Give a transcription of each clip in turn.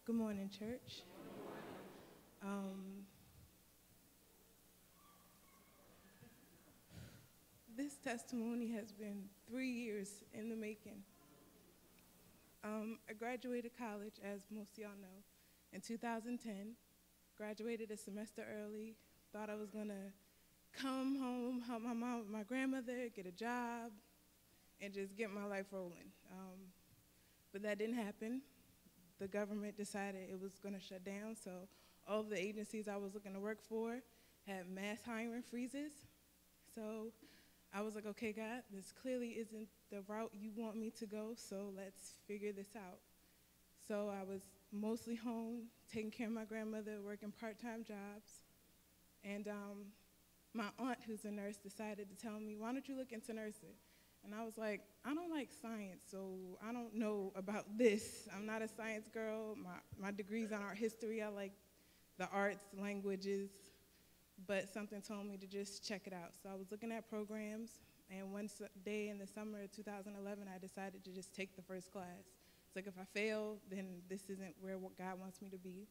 Good morning, church. This testimony has been 3 years in the making. I graduated college, as most of y'all know, in 2010. Graduated a semester early. Thought I was gonna come home, help my mom, my grandmother, get a job, and just get my life rolling. But that didn't happen. The government decided it was gonna shut down, so all of the agencies I was looking to work for had mass hiring freezes. So I was like, okay, God, this clearly isn't the route you want me to go, so let's figure this out. So I was mostly home, taking care of my grandmother, working part-time jobs. And my aunt, who's a nurse, decided to tell me, why don't you look into nursing? And I was like, I don't like science, so I don't know about this. I'm not a science girl. My degree's on art history. I like the arts, languages, but something told me to just check it out. So I was looking at programs, and one day in the summer of 2011, I decided to just take the first class. It's like, if I fail, then this isn't where God wants me to be.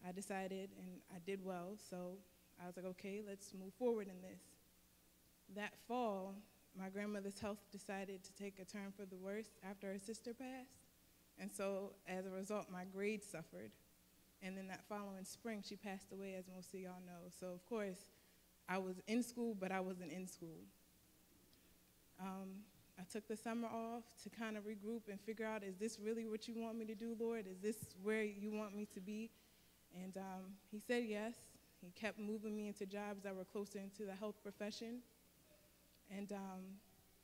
I decided, and I did well, so I was like, okay, let's move forward in this. That fall, my grandmother's health decided to take a turn for the worse after her sister passed. And so as a result, my grades suffered. And then that following spring, she passed away, as most of y'all know. So of course, I was in school, but I wasn't in school. I took the summer off to kind of regroup and figure out, is this really what you want me to do, Lord? Is this where you want me to be? And he said yes. He kept moving me into jobs that were closer into the health profession. And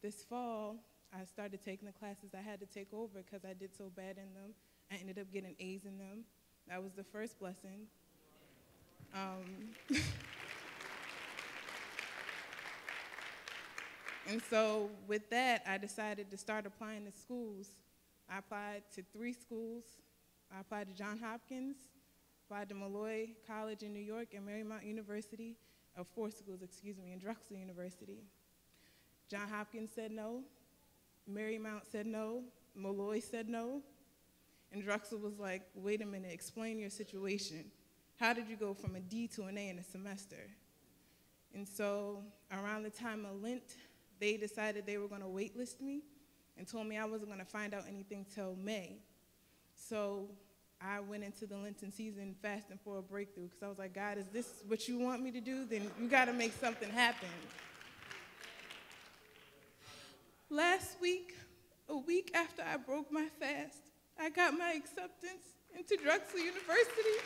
this fall, I started taking the classes I had to take over because I did so bad in them. I ended up getting A's in them. That was the first blessing. And so with that, I decided to start applying to schools. I applied to 3 schools. I applied to Johns Hopkins, applied to Malloy College in New York, and Marymount University, 4 schools, and Drexel University. Johns Hopkins said no, Marymount said no, Malloy said no, and Drexel was like, wait a minute, explain your situation. How did you go from a D to an A in a semester? And so around the time of Lent, they decided they were gonna waitlist me and told me I wasn't gonna find out anything till May. So I went into the Lenten season fasting for a breakthrough because I was like, God, is this what you want me to do? Then you gotta make something happen. Last week, a week after I broke my fast, I got my acceptance into Drexel University.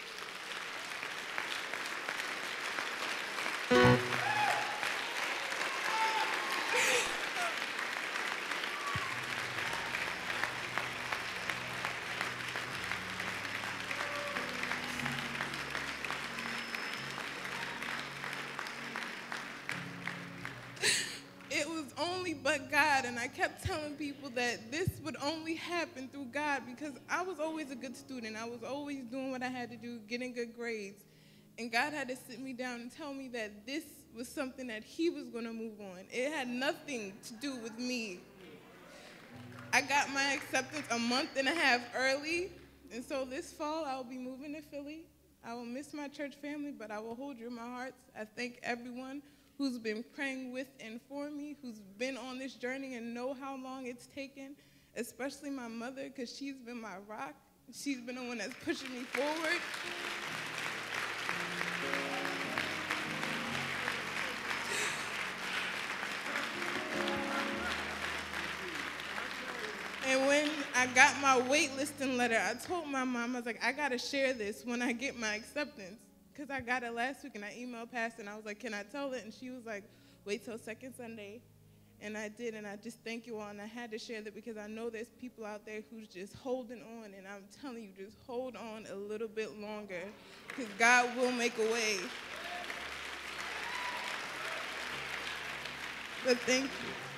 It was only but God, and I kept telling people that this would only happen through God because I was always a good student. I was always doing what I had to do, getting good grades. And God had to sit me down and tell me that this was something that he was going to move on. It had nothing to do with me. I got my acceptance a month and a half early, and so this fall I will be moving to Philly. I will miss my church family, but I will hold you in my heart. I thank everyone who's been praying with and for me, who's been on this journey and know how long it's taken, especially my mother, because she's been my rock. She's been the one that's pushing me forward. And when I got my waitlisting letter, I told my mom, I was like, I gotta share this when I get my acceptance. Because I got it last week, and I emailed Pastor, and I was like, can I tell it? And she was like, wait till second Sunday. And I did, and I just thank you all. And I had to share that because I know there's people out there who's just holding on, and I'm telling you, just hold on a little bit longer, because God will make a way. But thank you.